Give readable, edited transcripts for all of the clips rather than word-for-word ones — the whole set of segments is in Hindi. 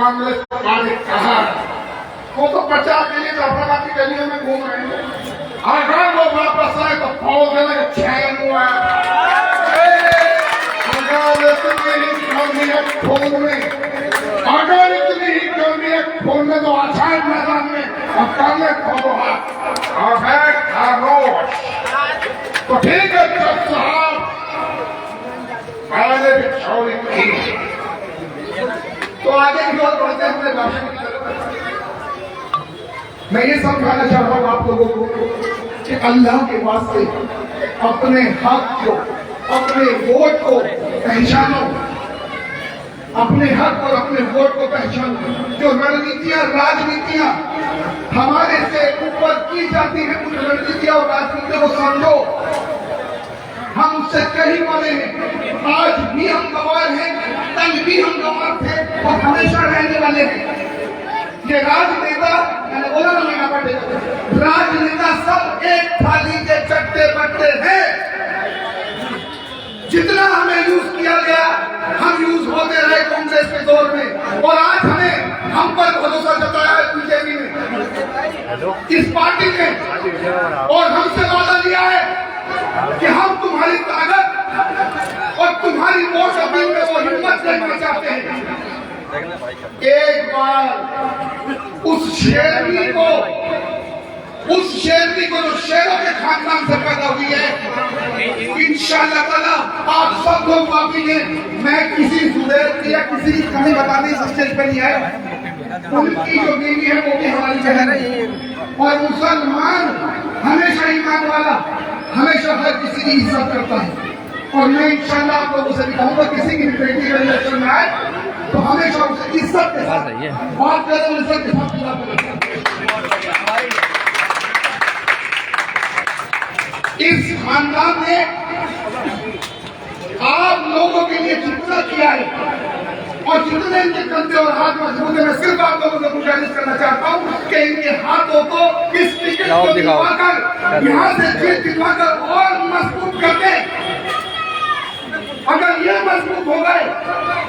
कांग्रेस वाले कहा वो तो प्रचार के लिए लफड़ा की गलियों में घूम रहे हैं। अगर वो वापस आए तो फौज देने का चैन हुआ अगर इतनी ही कमी है खून में तो आचार मैदान में और कांग्रेस खोलो हाथ और है खामोश। तो ठीक है जज साहब पहले भी छोड़ी थी तो आगे की ओर बढ़ते हुए भाषण की जरूरत है। मैं ये समझाना चाहता हूँ आप लोगों को कि अल्लाह के वास्ते अपने हक को अपने वोट को पहचानो, अपने हक और अपने वोट को पहचानो। जो रणनीतियां राजनीतियां हमारे से ऊपर की जाती है उन रणनीतियां और राजनीतियों को समझो। हम उससे कहीं बड़े हैं, आज भी हम गवार हैं, कल भी हम गवार थे और हमेशा रहने वाले हैं। ये राजनेता मैंने बोला ना लेना पड़ेगा, राजनेता सब एक थाली के चट्टे बट्टे हैं। जितना हमें यूज किया गया हम यूज होते रहे कांग्रेस के दौर में और आज हमें हम पर भरोसा जताया है बीजेपी ने, इस पार्टी ने, और हमसे वादा लिया है कि हम तुम्हारी ताकत और तुम्हारी वोट अपील में वो हिम्मत देखना चाहते हैं। एक बार उस शेरनी को जो शेरों के खानदान से पैदा हुई है इंशाअल्लाह ताला आप सब लोग बाकी हैं। मैं किसी सुबेर की या किसी की कमी बताने इस स्टेज पे नहीं आया। उनकी जो बीवी है वो भी हमारी बहन है और मुसलमान हमेशा ईमान वाला हमेशा हर किसी की इज्जत करता है। और मैं इंशाअल्लाह आप लोगों से भी कहूँगा किसी की बेटी का इलेक्शन में आए तो हमेशा उसे इज्जत के साथ बात करें, इज्जत के साथ बात करें। इस खानदान ने आप लोगों के लिए जितना किया है और जितने इनके कंधे और हाथ मजबूत है, मैं सिर्फ आप लोगों से गुजारिश करना चाहता हूँ कि इनके हाथों को इस टिकट को दिखाकर यहाँ से जीत दिखाकर और मजबूत कर दें। अगर ये मजबूत हो गए,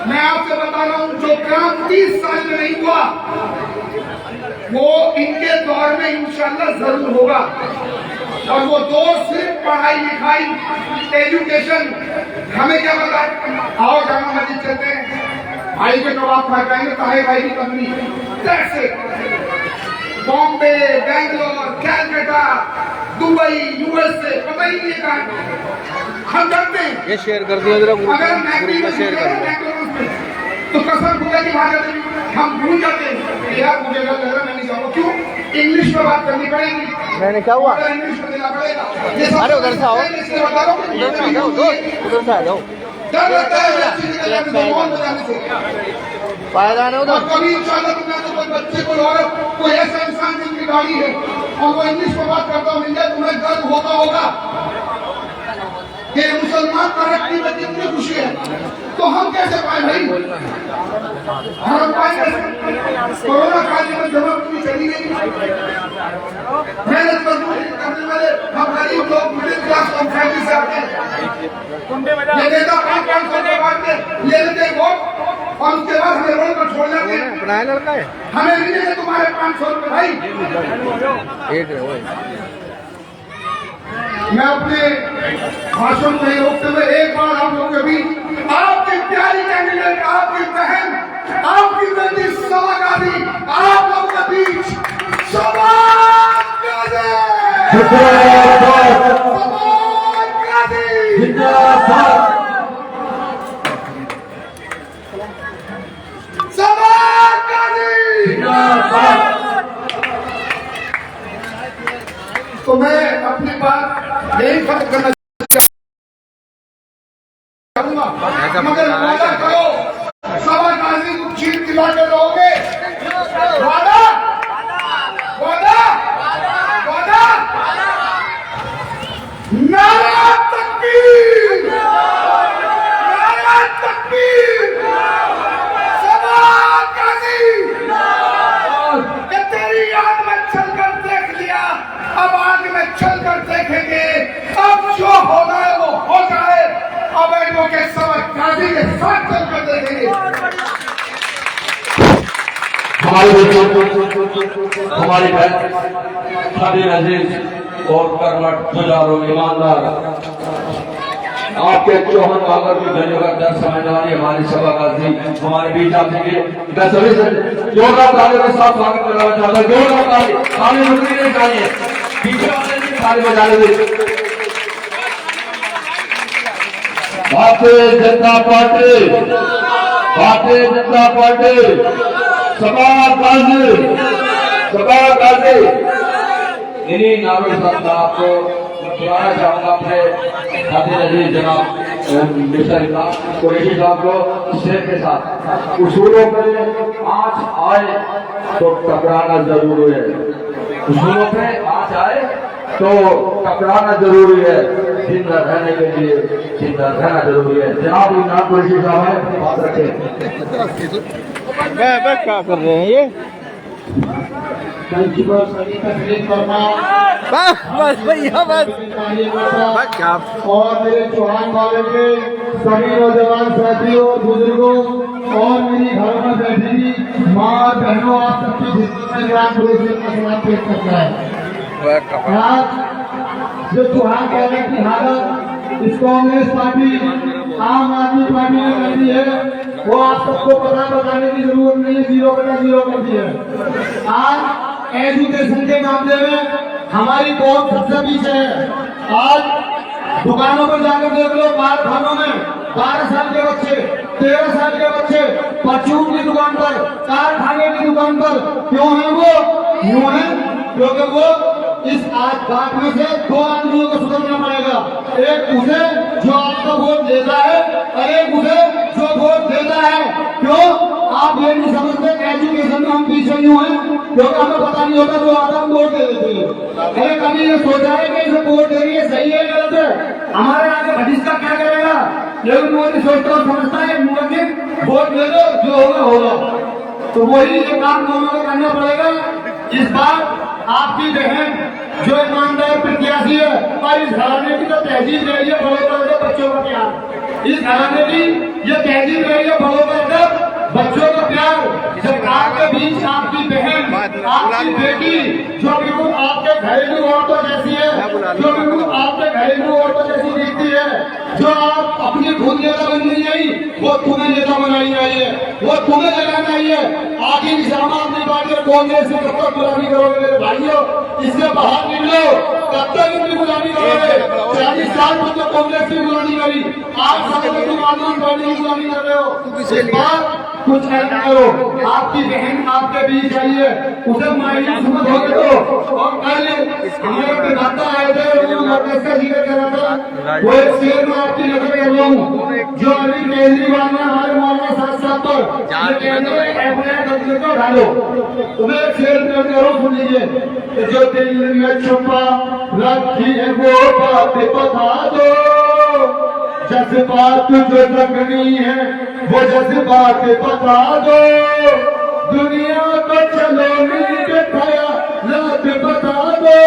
मैं आपसे बता रहा हूँ जो काम 30 साल में नहीं हुआ वो इनके दौर में इंशाअल्लाह जरूर होगा। और वो दौर सिर्फ पढ़ाई लिखाई एजुकेशन हमें क्या पता है। आओ जामा मस्जिद चलते हैं, भाई के जवाब खा जाएंगे, ताहे भाई की company Bombay, Bangalore, Calcutta, Dubai, USA, पता ही नहीं कहा हम करते हैं। ये शेयर कर दिया जरा, अगर मैकडी में शेयर कर तो कसम खुदा की भाषा में हम भूल जाते हैं यार मुझे लग रहा मैं नहीं जाऊंगा। क्यों? इंग्लिश में बात करनी पड़ेगी। मैंने क्या हुआ? इंग्लिश में देना पड़ेगा। अरे उधर से आओ, उधर से आ जाओ, उधर से आ जाओ। फायदा नहीं उधर। कभी इंशाअल्लाह तुमने तो कोई बच्चे को और कोई ऐसा इंसान जिनकी गाड़ी है और वो इंग्लिश में बात करता मिल जाए, तुम्हें गर्व होता होगा कि मुसलमान तरक्की में कितनी खुशी है। तो हम कैसे पाए भाई? हम पाए कोरोना काल में जमा पूरी चली गई, मेहनत मजदूरी करने वाले हम गरीब लोग मिडिल क्लास और फैमिली से आते हैं। ये नेता 500 रुपए बांटते ले लेते वोट और उसके बाद हमें रोड पर छोड़ जाते हैं। अपना लड़का है, हमें मिलेंगे तुम्हारे 500 रुपए भाई। मैं अपने भाषण में रोकते हुए एक बार आप लोग कभी आपकी प्यारी कैंडिडेट, आपकी बहन, आपकी बेटी शोभा गांधी आप लोगों के बीच शोभा गांधी तो मैं अपनी बात यही खत्म करना चाहूंगा, मगर वादा करो शोभा गांधी को जीत दिला कर रहोगे। वादा वादा वादा नारा तकबीर, नारा तकबीर, शोभा गांधी कि तेरी याद में चलकर देख लिया, अब आगे में चलकर देखेंगे। अब जो हमारे बच्चों हमारी बहन खादी अजीज और कर्मठ जुझारू ईमानदार आपके चौहन वागर की गलियों का दर समझने वाली हमारी सभा का जी हमारे बीच आप देंगे मैं सभी से जोरदार तालियों के साथ स्वागत करना चाहता हूँ। जोरदार ताली रुकनी नहीं चाहिए, पीछे वाले भी ताली बजाने दें। भारतीय जनता पार्टी, भारतीय जनता पार्टी सभा गाजी इन्हीं नारों के साथ आपको बुलाना चाहूंगा अपने खातिर अजीज जनाब मिस्टर इमरान कुरैशी साहब को शेर के साथ उसूलों पे आज आए तो टकराना जरूरी है। उसूलों पे आज आए तो टकराना जरूरी है। जिंदा रहने के लिए जिंदा रहना जरूरी है। जनाब इमरान कुरैशी साहब है, बात रखें। क्या कर रहे हैं ये? बस भैया बस क्या। और मेरे चौहान कॉलेज के सभी नौजवान साथियों बुजुर्गों और मेरी घर में बैठी माँ बहनों आप सबकी सलाम पेश करता है। आज जो चौहान कॉलेज की हालत इस कांग्रेस पार्टी आम आदमी पार्टी ने कर दी है वो आप सबको पता बताने की जरूरत नहीं है। 0/0 कर दी है। आज एजुकेशन के मामले में हमारी कौन सबसे पीछे है। आज दुकानों पर जाकर देख लो, कारखानों में 12 साल के बच्चे 13 साल के बच्चे परचून की दुकान पर, कारखाने की दुकान पर क्यों है वो? क्यों है? क्योंकि वो इस आज बात में से 2 आदमियों को सुधरना पड़ेगा। एक उसे जो आपका वोट देता है और एक उसे जो वोट देता है। क्यों आप ये नहीं समझते एजुकेशन में हम पीछे क्यों हैं? क्योंकि हमें पता नहीं होता जो आता हम वोट दे देते हैं। अरे कभी ये सोचा है कि इसे वोट दे रही है सही है गलत है? हमारे आगे भटिस्ता क्या करेगा? लेकिन मोदी सोचता और समझता है मोदी वोट दे दो जो होगा होगा। तो वही ये काम दोनों को करना पड़ेगा। इस बार आपकी बहन जो ईमानदार प्रत्याशी है और इस घराने की तो तहजीब रही है बड़ों पर बच्चों का प्यार। इस घराने की ये तहजीब रही है बड़ों पर बच्चों का प्यार। सरकार के बीच आपकी बहन आपकी बेटी जो बिल्कुल आपके घरेलू औरतों जैसी है, जो बिल्कुल आपके घरेलू औरतों जैसी दिखती है, जो आप अपनी खुद नेता बन नहीं आई वो तुम्हें नेता बनाई आई है, वो तुम्हें जगाना आई है। आगे आम आदमी पार्टी और कांग्रेस से कब तक गुलामी करोगे मेरे भाइयों? इससे बाहर निकलो। कब तक इनकी गुलामी करोगे? 40 साल तक तो कांग्रेस की गुलामी करी, 8 साल तक तुम आम आदमी पार्टी की गुलामी कर रहे हो। इस बार कुछ करो। आपकी बहन आपके बीच आई है, उसे मायूस मत होने दो। और कल हमारे प्रधाता आए थे, का जिक्र कर रहा था, वो एक शेर में आपकी नजर कर रहा हूँ जो अभी केजरीवाल ने हमारे मौलाना साहब पर डालो। तुम्हें एक शेर जरूर सुन लीजिए। जो दिल में छुपा रखी है वो बात बता दो, जज्बात जो रखनी है वो जज्बात बता दो, दुनिया को चलो मिलके ख्यालात बता दो,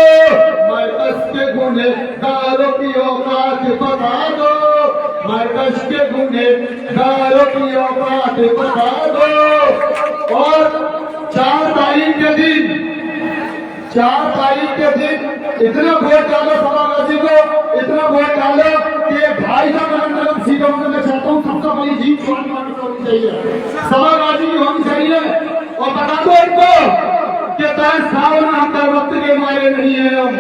मरकज के गुनहगारों की औकात बता दो, मरकज के गुनहगारों की औकात बता दो। और 4 तारीख के दिन इतना वोट डालो सभागाजी को, इतना वोट डालो कि भाई साहब सीटों में मैं चाहता हूँ सबसे बड़ी जीत होनी चाहिए, सभागाजी की होनी चाहिए। और बता दो इनको कि सावन हम पर वक्त के मारे नहीं है, हम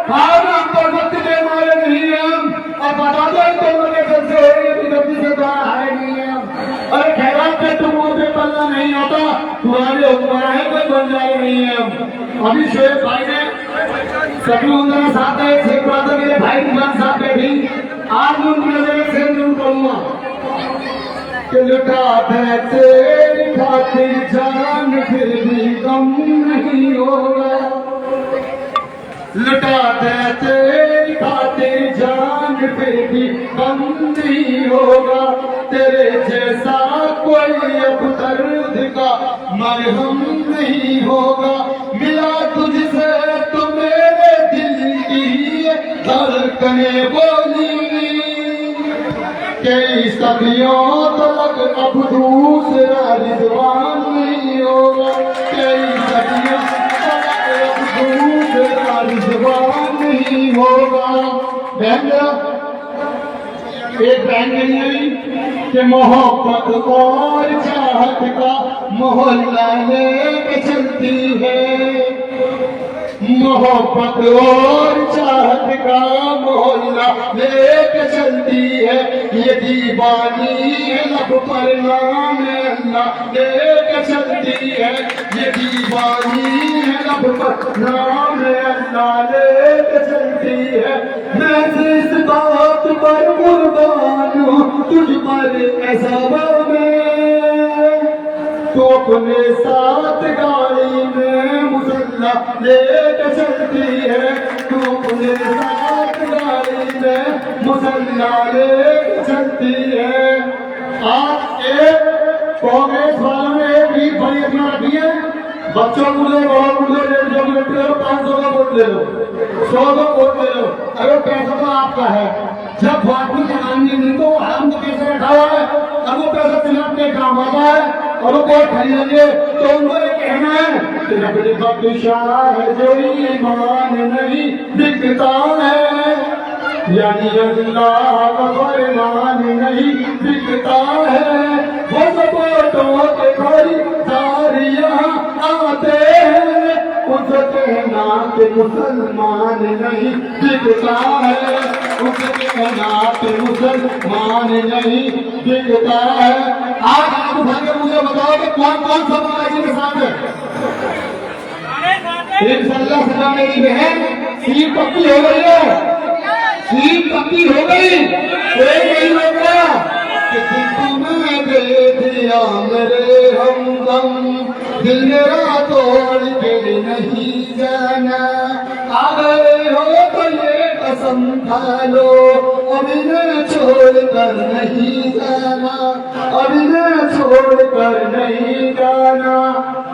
सावन हम पर वक्त के मारे नहीं है हम। और बता दो इनको उनके घर से हो रही है गलती से द्वारा हारे नहीं है हम। अरे खैरात पे तुम पे पलना नहीं आता, तुम्हारे हुक्मरान है कोई बन जाए नहीं है हम। अभी शोएब भाई ने सभी उनका साथ है, शेख बहादुर मेरे भाई इमरान साहब पे भी आज मैं उनकी नजर एक शेर जरूर करूंगा कि लुटा दे तेरी खातिर जान फिर भी गम नहीं होगा, लुटा दे तेरी खातिर जान फिर भी गम नहीं होगा, तेरे जैसा कोई अब दर्द का मरहम नहीं होगा, मिला तुझसे तो मेरे दिल की धड़कने बोली कई सदियों तक अब दूसरा रिजवान नहीं हो। बहन जरा एक बहन के लिए कि मोहब्बत और चाहत का मोहल्ला लेके चलती है, मोहब्बत और चाहत का मोहल्ला लेके चलती है, ये दीवानी है लब पर नाम अल्लाह लेके चलती है, ये दीवानी है लब पर नाम अल्लाह लेके चलती है। मैं इस बात पर कुर्बान हूँ तुझ पर ऐसा में, तो अपने साथ गाड़ी में मुसल्ला लेके चलती है, तो अपने साथ गाड़ी में मुसल्ला लेके चलती है। आज एक कांग्रेस वालों ने एक भी बड़ी अपना रखी है, बच्चों को ले बड़ों को ले 500 का वोट ले लो, 100 का वोट ले लो, अरे पैसा तो आपका है। जब फाटू चलानी नहीं तो हमको पैसा रखा हुआ है, अब वो पैसा चुनाव के काम आता है और वो वोट खरीदेंगे तो उनको ये कहना है कि नकली बादशाह है जो ईमान नहीं दिखता है, यानी अल्लाह का फरमान नहीं दिखता है। वो सपोर्टों के खरीदार यहाँ आते हैं, उसे कहना कि मुसलमान नहीं दिखता है, उसे कहना कि मुसलमान नहीं दिखता है। आज आप उठा के मुझे बताओ कि कौन कौन सा बालाजी के साथ है? इंशाअल्लाह मेरी बहन सीट पक्की हो गई है, सीट पक्की हो गई, कोई नहीं होगा कि तुम्हें दे दिया मेरे हमदम, दिल मेरा तोड़ के नहीं जाना, आ गए हो तो ये कसम खा लो, अभी मैं छोड़ कर नहीं जाना, अभी मैं छोड़ कर नहीं जाना।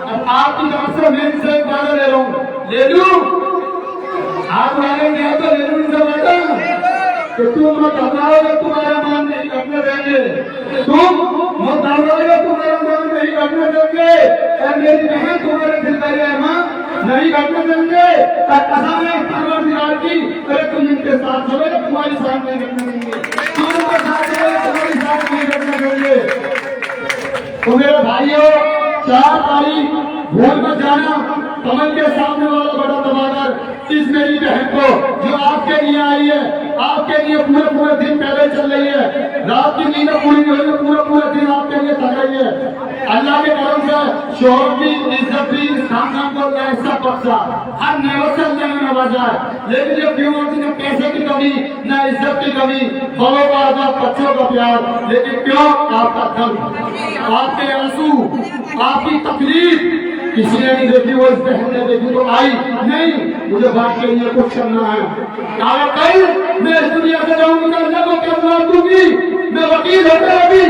अब आपकी तरफ से मैं इनसे एक वादा ले लूं, ले लूं आप वाले क्या तो ले लूं इनसे वादा कि तुम मत घबराओगे, तुम्हारा मान नहीं करने देंगे, तुम मत घबराओगे, तुम्हारा मान नहीं करने देंगे, और मेरी बहन तुम्हारे दिल का मां नहीं करने देंगे। कसम है परवरदिगार की, अरे तुम इनके साथ चलो तो तुम्हारी साथ नहीं करने देंगे, तुम उनके साथ चलो तुम्हारी साथ नहीं करने देंगे। तो मेरे भाइयों 4 तारीख भूल मत जाना, कमल के सामने वाला बड़ा दबाकर इस मेरी बहन को जो आपके लिए आई है, आपके लिए पूरे दिन पहले चल रही है, रात की नींद पूरी नहीं हुई, पूरा दिन आपके लिए थक रही है। अल्लाह के करम से शोहर की इज्जत भी खानदान को ऐसा बख्शा, हर नेमत से अल्लाह ने नवाजा है। लेकिन ये क्यों होती है? पैसे की कमी, न इज्जत की कमी, बड़ों का आदर, बच्चों का प्यार, लेकिन क्यों? आपका दर्द, आपके आंसू, आपकी तकलीफ किसी ने नहीं देखी, वो इस बहन ने देखी तो आई नहीं। मुझे बात के लिए कुछ करना है, अगर कल मैं इस दुनिया से जाऊंगी तो अल्लाह को क्या जवाब दूंगी? मैं वकील होकर अभी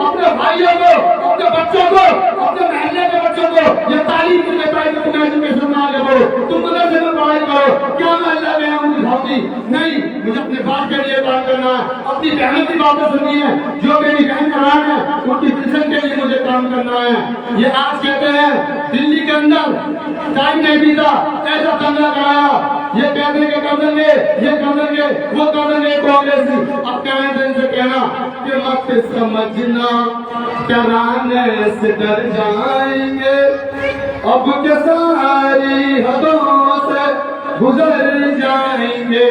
अपने भाइयों को, अपने बच्चों को, अपने महल्ले के बच्चों को ये तालीम नहीं देता है कि तुम एजुकेशन में आगे बढ़ो, तुम मदरसे में पढ़ाई करो। क्या मैं अल्लाह में आऊंगी खाती? नहीं, मुझे अपने बाप के लिए काम करना है, अपनी बहनों की बातें सुननी है, जो मेरी बहन बहन है उनकी फिक्र के लिए मुझे काम करना है। ये आज कहते हैं दिल्ली के अंदर टाइम नहीं बीता, ऐसा दंगा कराया, ये कहते हैं कि कर देंगे, ये कर देंगे, वो कर देंगे कांग्रेस। अब कहने दिन से कहना कि मत समझना डराने से डर जाएंगे, अब के सारी हदों से गुजर जाएंगे,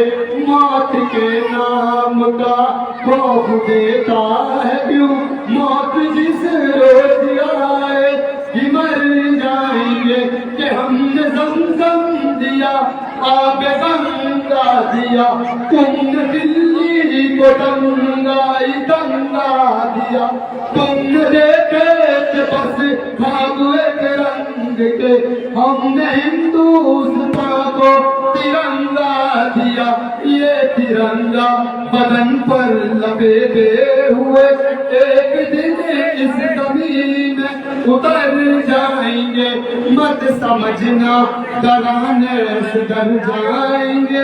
मौत के नाम का खौफ देता है क्यों, मौत जिस रोज आए कि मर जाएंगे, कि हमने ज़मज़म दिया, आग गंगा दिया, तुमने दिल्ली को दंगा दिया, तुमने देखे थे बस भाग एक रंग के, हमने हिंदुस्तान को तिरंगा दिया, ये तिरंगा बदन पर लपेटे हुए एक दिन इस जमीन में उतर जाएंगे, मत समझना डराने से डर जाएंगे,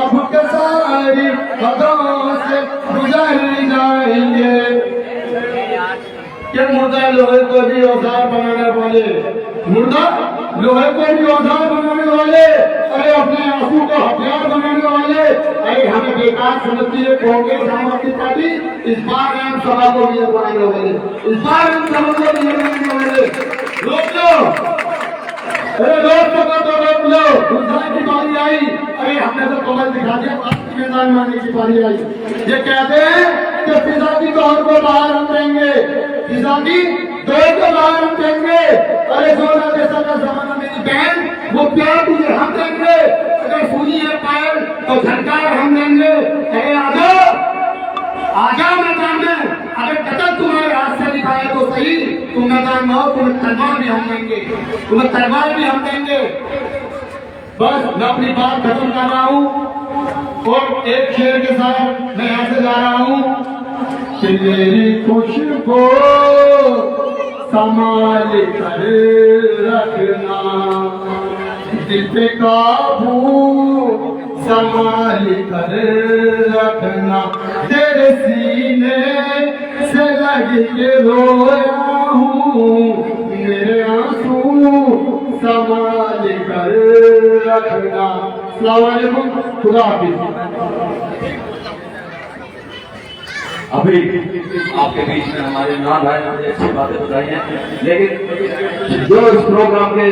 अब के सारी हदों से गुजर जाएंगे। क्या मुर्दा लोहे को भी औजार बनाने वाले, मुर्दा लोहे को भी औजार बनाने वाले, अरे अपने आंसू को हथियार बनाने वाले, अरे हमें बेकार समझती है कांग्रेस आम आदमी पार्टी। इस बार हम सभा को भी बनाने वाले, इस बार हम सभा को भी बनाने वाले। रोक लो, अरे रोक लो, उद्धार की बारी आई। अरे हमने तो कमल दिखा दिया, आपकी मैदान मारने की बारी आई। ये कहते हैं कि पिता की तौर को बाहर हम देंगे, पिता की दौड़ को बाहर हम देंगे। अरे 16 का जमाना मेरी बहन, वो प्यार तुझे हम देंगे। अगर सूनी है पायल तो झनकार हम देंगे। अरे आजा मैदान में, अगर कदम तुम्हारे हाथ से दिखाया तो सही, तुम मैदान में हो, तुम्हें तलवार भी हम देंगे, तुम्हें तलवार भी हम देंगे। बस मैं अपनी बात खत्म कर रहा हूँ और एक शेर के साथ मैं यहाँ से जा रहा हूँ। तेरी खुशबू संभाल कर रखना, दिल पे काबू संभाल कर रखना, तेरे सीने से लग के रोया हूँ, मेरे आंसू संभाल कर रखना। अस्सलाम वालेकुम, खुदा हाफिज़। अभी आपके बीच में हमारे नाम भाई ने अच्छी बातें बताई हैं, लेकिन जो इस प्रोग्राम के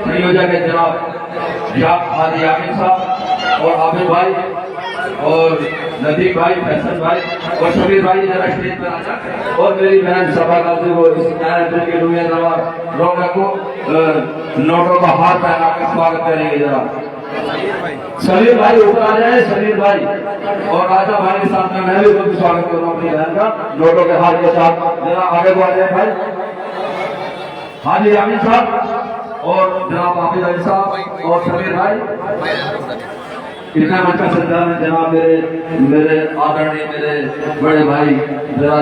संयोजक है जनाब हाजी आमिर साहब और आमिर भाई और नदीम भाई, फैसल भाई और शबीर भाई जरा स्टेज पर आ जाए, और मेरी बहन सभा काजी को इस नए के दुनिया रौनक को नोटों का हाथ पहना कर स्वागत करेंगे। जरा शबीर भाई ऊपर आ जाए, शबीर भाई और राजा भाई के साथ में मैं भी उनका स्वागत कर रहा हूँ अपनी बहन का नोटों के हाथ के साथ। जरा आगे बढ़ जाए भाई, हाजी आमिर साहब और जनाब हाफिज अली साहब और शबीर भाई। इतना अच्छा सरदार है जनाब मेरे आदरणीय मेरे बड़े भाई, जरा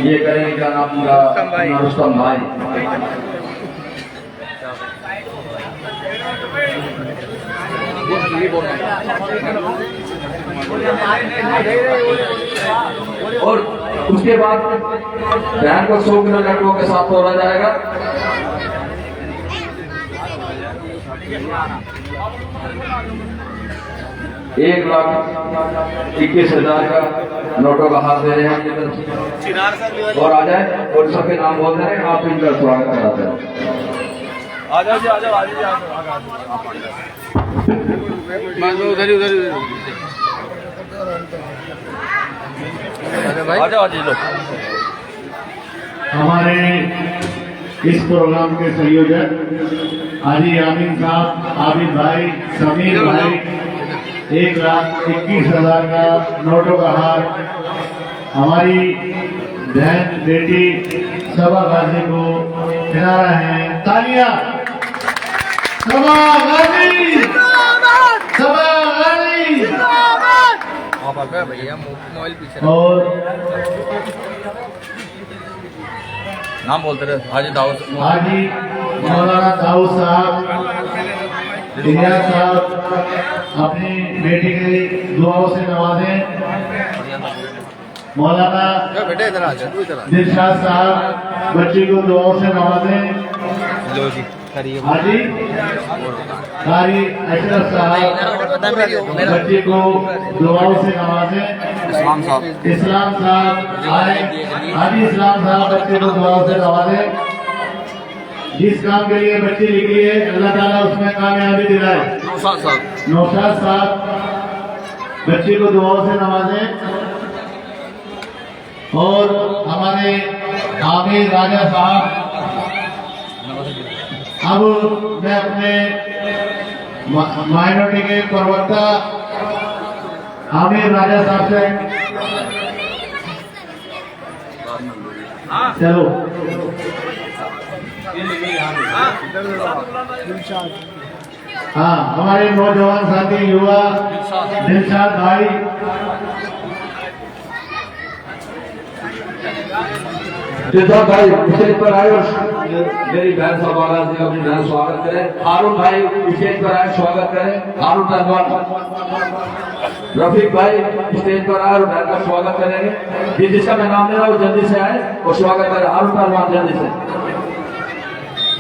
ये करेंगे क्या नाम उनका, रुस्तम भाई। और उसके बाद बहन को 100 किलो लड्डुओं के साथ तोड़ा जाएगा। एक 1,21,000 का नोटों का हाथ दे रहे हैं और आ जाए और सबके नाम बोल रहे हैं, आप इनका स्वागत कराते हैं। आ जाओ उधर हमारे इस प्रोग्राम के संयोजक हाजी आमिर साहब, आबिद भाई, समीर भाई, 1,21,000 का नोटों का हार हमारी बहन बेटी सबा गाजी को खिला रहे हैं। तालियां सबा गाजी, सबा गाजी। भैया मोबाइल पीछे और नाम बोलते रहे। हाजी दाऊद, हाजी मौलाना दाऊद साहब, इलियास साहब अपनी बेटी के दुआओं से नवाजें। मौलाना बेटे इधर आ जा, तू इधर आ। दिलशाद साहब बच्ची को दुआओं से नवाजें। लो जी करिए। हाजी कारी अशरफ साहब बच्ची को दुआओं से नवाजें। इस्लाम साहब, इस्लाम साहब आए, हाजी इस्लाम साहब बच्चे को दुआओं से नवाजें। जिस काम के लिए बच्ची लिखी है अल्लाह ताला उसमें कामयाबी दिलाए। नौशाद साहब बच्ची को दुआओं से नवाजें। और हमारे आमिर राजा साहब, अब मैं अपने माइनॉरिटी के प्रवक्ता आमिर राजा साहब से चलो हाँ, हमारे नौजवान साथी युवा दिलशाद भाई जैसा भाई स्टेज पर आए और मेरी बहन सवाला जी अपनी बहन स्वागत करें। हारून भाई स्टेज पर आए, स्वागत करें। हारून पहलवान रफीक भाई स्टेज पर आए और बहन का स्वागत करेंगे। जिसका मैं नाम ले रहा हूँ जल्दी से आए और स्वागत करें। हारून पहलवान जल्दी से।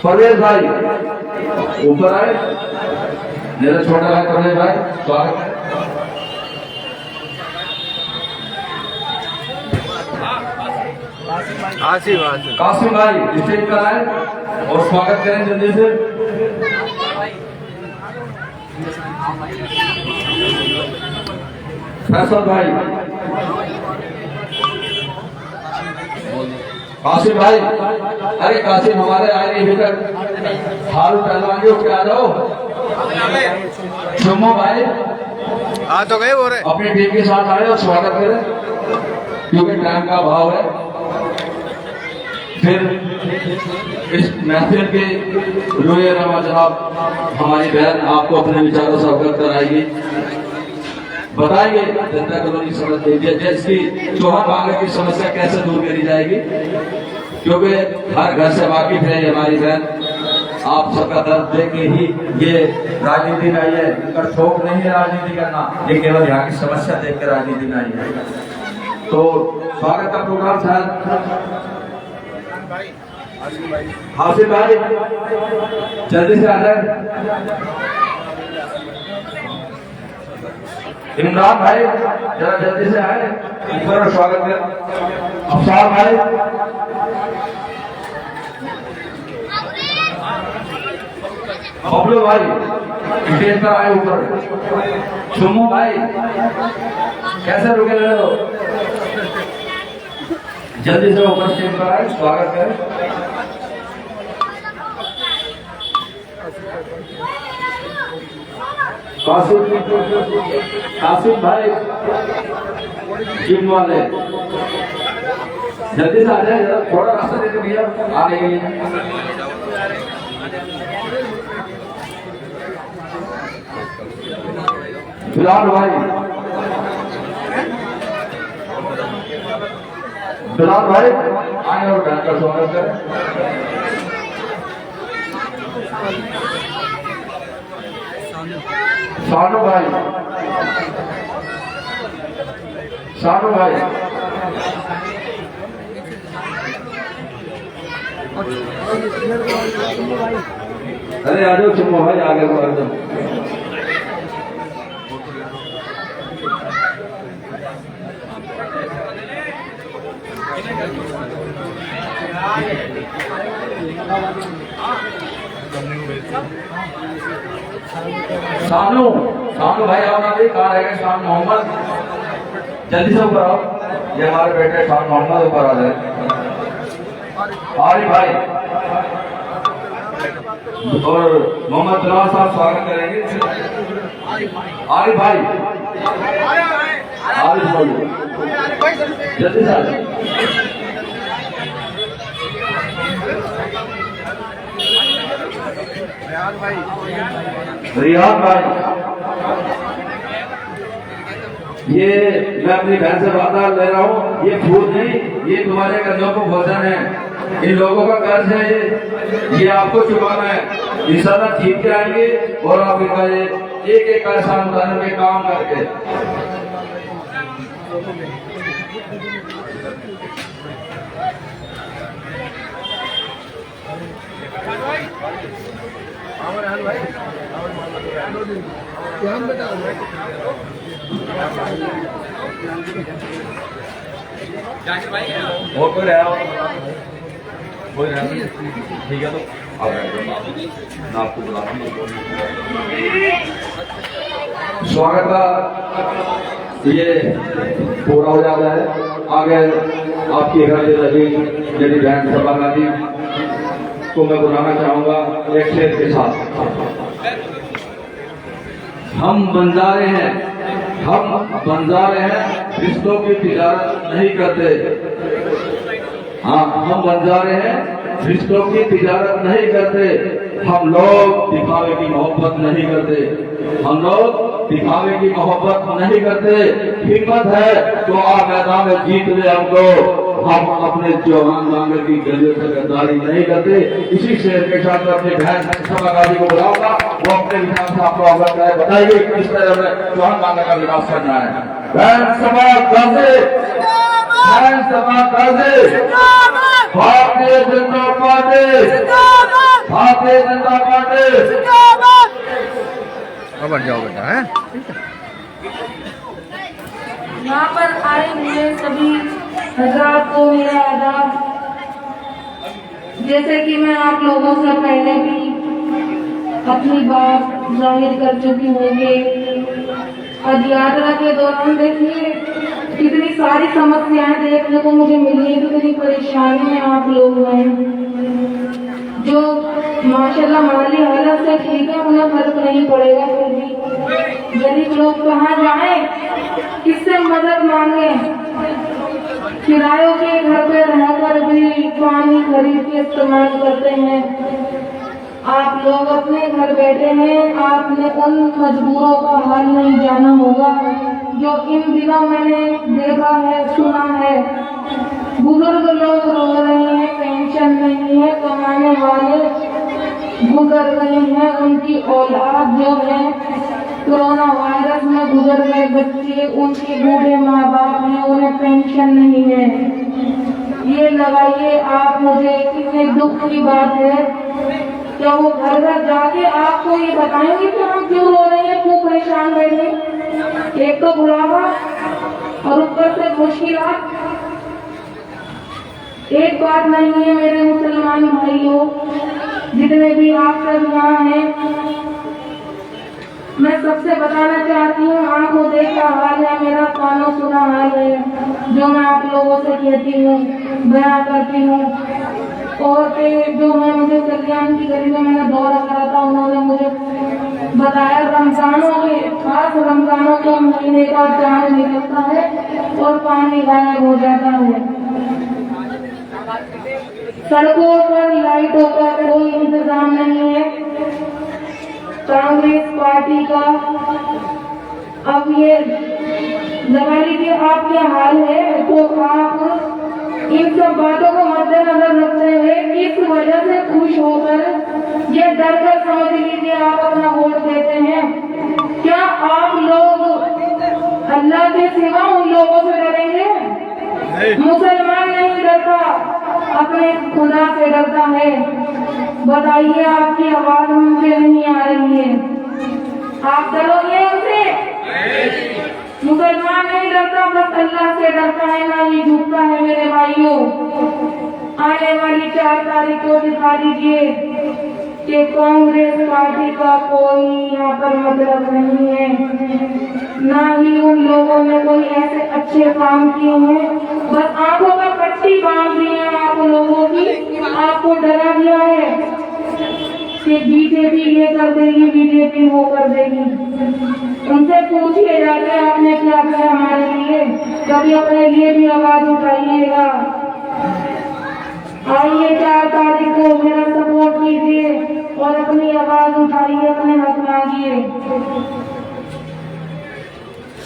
परवेज भाई ऊपर आए, मेरा छोटा भाई परवेज भाई स्वागत है। कासिम भाई स्टेज पर आए और स्वागत करें जल्दी से। फैसल भाई, कासिम भाई, अरे कासिम हमारे आए नहीं अभी तक। हारू पहलवान जी उठ आ जाओ। शुमो भाई हाँ तो गए बोल रहे अपनी टीम के साथ आए और स्वागत करें क्योंकि टाइम का अभाव है। फिर इस महफिल के रोए रमा जनाब हमारी बहन आपको अपने विचारों से अवगत कराएगी, बताएंगे जनता कॉलोनी समस्या जिसकी चौहान बांगर की समस्या कैसे दूर करी जाएगी, क्योंकि हर घर से वाकिफ है ये हमारी बहन। आप सबका दर्द देख के ही ये राजनीति में आई है, इनका शौक नहीं है राजनीति करना, ये केवल यहाँ की समस्या देख के राजनीति में आई है। तो स्वागत का प्रोग्राम शायद हासिम भाई जल्दी से आ जाए। इमरान भाई जरा जल्दी से आए, ऊपर स्वागत है। अफसार भाई, बबलू भाई स्टेज पर आए ऊपर। सुमो भाई कैसे रुके रहे हो, जल्दी से ऊपर स्टेज पर आए, स्वागत करें। कासिम भाई जिम वाले जल्दी से आ जाए, जरा थोड़ा रास्ता दे दो भैया आने के लिए। बिलाल भाई, बिलाल भाई आए और बहन का स्वागत करें। सानू भाई, सानू भाई अरे आ जाओ चुम्मो भाई आगे बढ़ जाओ। सानू सानू भाई आओ ना भाई, कहाँ रहेगा शान मोहम्मद, जल्दी से ऊपर आओ। ये हमारे बेटे शान मोहम्मद ऊपर आ जाए। आरिफ भाई और मोहम्मद बिलाल साहब स्वागत करेंगे। आरिफ भाई, आरिफ भाई जल्दी से आ जाए। रियाद भाई, ये मैं अपनी बहन से वादा ले रहा हूँ, ये फूल नहीं, ये तुम्हारे कंधों को भोजन है। इन लोगों का कर्ज है, ये आपको चुकाना है। इंशाल्लाह ठीक के आएंगे और आप इनका ये एक एक आसान उतारने में काम करके और कोई रहा ठीक है, तो मैं आपको बुलाता हूँ। स्वागत का ये पूरा हो जाता है। आगे आपकी मेरी बहन सभा जी को मैं बुलाना चाहूंगा एक शेर के साथ। हम बंजारे हैं, हम बंजारे हैं, रिश्तों की तिजारत नहीं करते। हाँ, हम बंजारे हैं, रिश्तों की तिजारत नहीं करते। हम लोग दिखावे की मोहब्बत नहीं करते। हम लोग दिखावे की मोहब्बत नहीं करते। हिम्मत है तो आ मैदान में जीत ले हमको। हम अपने चौहान बांगर की गलियों से गद्दारी नहीं करते। इसी शेर के साथ मैं अपनी बहन सभा गाजी को बुलाऊंगा, वो अपने विचार से आपको अवगत कराए, बताइए किस तरह हमें चौहान बांगर का विकास करना है। बहन सभा गाजी, बहन सभा गाजी, भारतीय जनता पार्टी, भारतीय जनता पार्टी। अब बढ़ जाओ बेटा है। यहाँ पर आए हुए सभी हजरात को मेरा आदाब। जैसे कि मैं आप लोगों से पहले भी अपनी बात जाहिर कर चुकी होंगी। आज यात्रा के दौरान देखिए कितनी सारी समस्याएं देखने को मुझे मिली, कितनी परेशानी में आप लोग हैं। जो माशाल्लाह माली हालत से ठीक है, उन्हें फर्क नहीं पड़ेगा, फिर भी गरीब लोग कहाँ जाएं, किससे मदद मांगे। किरायों के घर पे रहकर भी पानी खरीद के इस्तेमाल करते हैं। आप लोग अपने घर बैठे हैं, आपने उन मजबूरों का हाल नहीं जाना होगा जो इन दिनों मैंने देखा है, सुना है। बुजुर्ग लोग रो रहे हैं, पेंशन नहीं है, कमाने वाले गुजर गए हैं, उनकी औलाद जो है कोरोना वायरस में गुजर गए, बच्चे उनके बूढ़े माँ बाप हैं, उन्हें पेंशन नहीं है। ये लगाइए आप मुझे कितने दुख की बात है। क्या वो घर घर जाके आपको ये बताएंगे कि हम क्यों रो रहे हैं, क्यों परेशान बैठे। एक तो बुढ़ापा और ऊपर से मुश्किलात। एक बात नहीं है मेरे मुसलमान भाइयों, जितने भी आप सब यहाँ हैं, मैं सबसे बताना चाहती हूँ, आंखों देखा हाल है मेरा, कानों सुना हाल है जो मैं आप लोगों से कहती हूँ, बयां करती हूँ। और जो है मुझे कल्याण की गली में मैंने दौरा करा था, उन्होंने मुझे बताया रमजानों के, खास रमजानों के महीने का चांद निकलता है और पानी गायब हो जाता है। सड़कों पर लाइटों का कोई इंतजाम नहीं है कांग्रेस पार्टी का। अब ये लगा लीजिए आपके हाल है, तो आप इन सब बातों को मद्देनजर रखते हुए इस वजह से खुश होकर ये डर कर समझ लीजिए आप अपना वोट देते हैं। क्या आप लोग अल्लाह के सिवा उन लोगों से डरेंगे? मुसलमान नहीं डरता, अपने खुदा से डरता है। बताइए आपकी आवाज मुझे नहीं आ रही है, आप डरोगे उनसे? मुसलमान नहीं डरता, बस अल्लाह से डरता है, ना ही झुकता है। मेरे भाइयों, आने वाली 4 तारीख को दिखा दीजिए कि कांग्रेस पार्टी का कोई यहाँ पर मतलब नहीं है, ना ही उन लोगों ने कोई ऐसे अच्छे काम किए हैं, बस आंखों पर पट्टी बांध दी है आप लोगों की, आपको डरा दिया है कि बीजेपी ये कर देगी, बीजेपी वो कर देगी। उनसे पूछिए जाके आपने क्या किया हमारे लिए, कभी अपने लिए भी आवाज उठाइएगा। आइए 4 तारीख को मेरा सपोर्ट कीजिए और अपनी आवाज उठाइए, अपने हक मांगिए।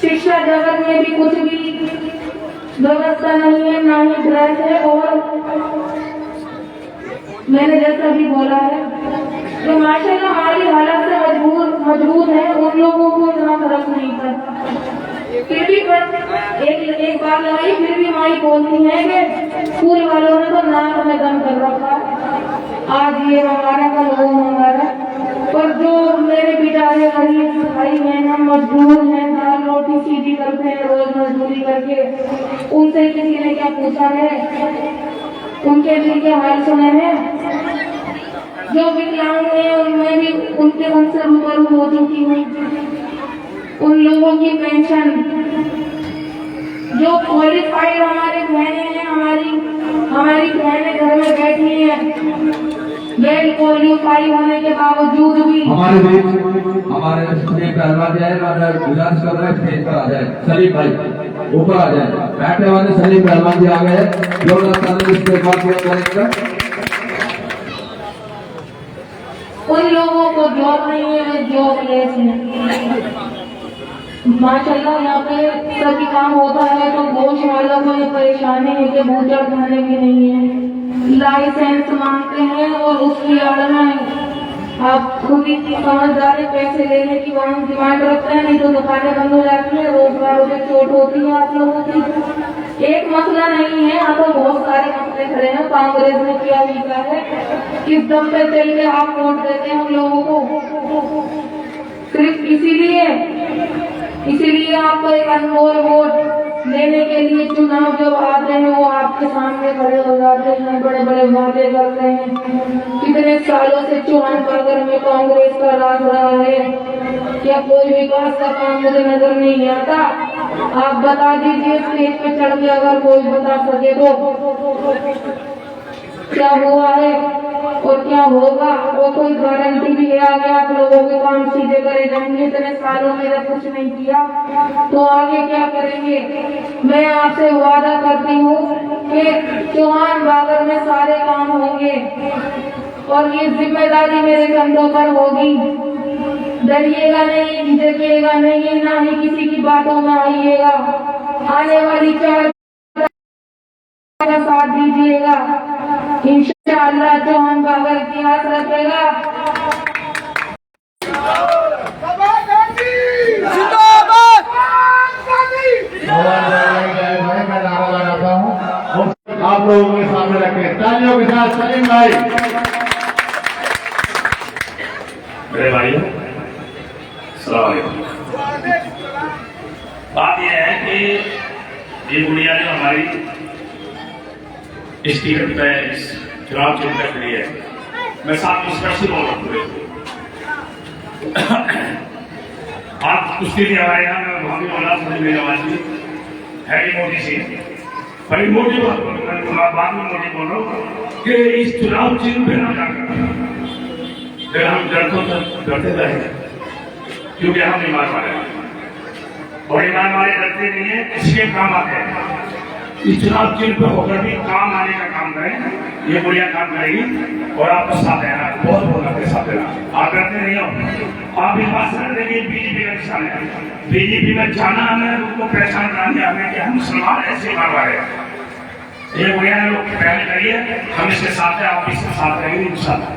शिक्षा जगत में भी कुछ भी व्यवस्था नहीं है, ना ही ड्रेस है, और मैंने जैसा भी बोला है जो माशाल्लाह हमारी हालत से मजबूर है, उन लोगों को इतना फर्क नहीं पड़ता। फिर भी एक बात लगाई, फिर भी माई बोलती है कि स्कूल वालों ने तो नाक में दम कर रखा, आज ये हमारा कल वो हमारा। पर जो मेरे बेचारे गरीब भाई हैं, हम मजदूर हैं, दाल रोटी सीधी करते हैं रोज मजदूरी करके, उनसे किसी ने क्या पूछा है? उनके दिल के हाल सुने हैं? जो विकलांग हैं उनमें भी उनसे रूबरू हो चुकी हूँ। उन लोगों की पेंशन, जो क्वालिफाइड हमारे बहनें हैं, हमारी बहनें घर में बैठी हैं, वेल क्वालिफाई होने के बावजूद भी। हमारे बीच हमारे सलीम पहलवान जी आए, मैं गुजारिश कर रहा हूँ स्टेज पर आ जाए। सलीम भाई ऊपर आ जाए, बैठने वाले सलीम पहलवान जी आ गए, जो करेंगे। उन लोगों को जॉब नहीं है, वे जॉबलेस हैं। माशाल्लाह यहाँ पे सभी काम होता है, तो गोश वालों को ये परेशानी है कि बूचड़ खाने भी नहीं है, लाइसेंस मांगते हैं और उसकी आड़ में आप खुद ही समझदारी पैसे लेने की वहाँ डिमांड रखते हैं, नहीं तो दुकानें बंद हो जाती है, रोजगारों पे चोट होती है आप लोगों की। एक मसला नहीं है, यहाँ तो बहुत सारे मसले खड़े हैं। कांग्रेस ने क्या लिखा है, किस दम पे चल के आप वोट देते हैं हम लोगों को, सिर्फ इसीलिए आपको एक अनमोल वोट लेने के लिए चुनाव जब आते हैं वो आपके सामने खड़े हो जाते हैं, बड़े बड़े वादे करते हैं। कितने सालों से चौहानबागर में कांग्रेस का राज रहा है, क्या कोई विकास का काम मुझे नजर नहीं आता? आप बता दीजिए स्टेज पे चढ़ के, अगर कोई बता सके तो क्या हुआ है और क्या होगा, वो कोई गारंटी भी है आगे आप लोगों के काम सीधे करे जाएंगे? इतने सालों में जब कुछ नहीं किया तो आगे क्या करेंगे? मैं आपसे वादा करती हूँ कि चौहानबागर में सारे काम होंगे और ये जिम्मेदारी मेरे कंधों पर होगी। डरिएगा नहीं, झिझकिएगा नहीं, ना ही किसी की बातों में आइएगा। आने वाली 4 का साथ दीजिएगा, इंशाअल्लाह चौहानबागर इतिहास रखेगा। मैं नारा लगाता हूँ आप लोगों के सामने रखें, तालियों के साथ सलीम भाई। मेरे भाइयों, सलाम अलैकुम। बात यह है कि ये गुड़िया जो हमारी इस टिकट पे इस चुनाव चिन्ह के लिए मैं साथ में स्पष्ट बोल रहा हूँ। आप कुछ दिन हमारे यहाँ मैं वहां भी बोला समझ मेरी आवाज भी है मोदी से बड़ी मोटी बात बाद में मोदी बोल रहा हूँ कि इस चुनाव चिन्ह पे ना जाकर फिर हम डरते रहेंगे, क्योंकि हम ईमान वाले हैं और ईमान वाले डरते नहीं है, इसके काम आते हैं। इस चुनाव चिन्ह पे होकर भी काम आने का काम करें, ये बढ़िया काम करेगी और आपको साथ देना, बहुत बोलना के साथ देना। आप डरते नहीं हो, आप इस बात से डरते बीजेपी का निशान है, बीजेपी में जाना हमें उनको पहचान करानी हमें कि हम मुसलमान ऐसे ईमान वाले हैं। ये बढ़िया लोग पहले करिए, हम इसके साथ हैं, आप इसके साथ रहेंगे इंशाल्लाह।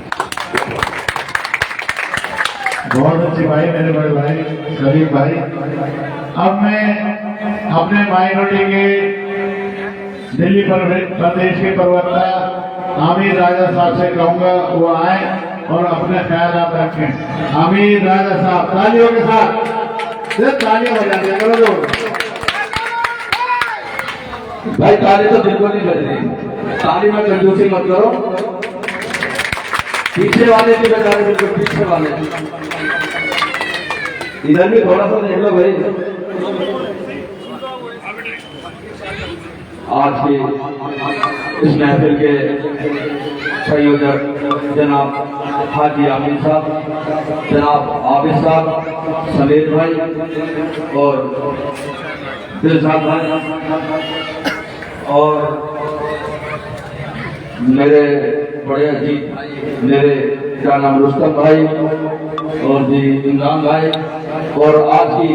बहुत अच्छी भाई, मेरे बड़े भाई सलीम भाई। अब मैं अपने माइनॉरिटी के दिल्ली प्रदेश के प्रवक्ता आमिर राजा साहब से कहूंगा वो आए और अपने ख्याल आप रखें। आमिर राजा साहब, तालियों के साथ तालियां हो जाती है, करो लोग भाई। ताली तो बिल्कुल नहीं बज रही, ताली में कंजूसी मत करो। पीछे वाले की बेचारे बिल्कुल पीछे वाले, इधर भी थोड़ा सा देख लो भाई। आज की इस महफिल के संयोजक जनाब हाजी आमिर साहब, जनाब आबिद साहब, समीर भाई और दिलशाद भाई और मेरे बड़े अजीज भाई, मेरे क्या नाम रुस्तम भाई और जी इमरान भाई, और आज की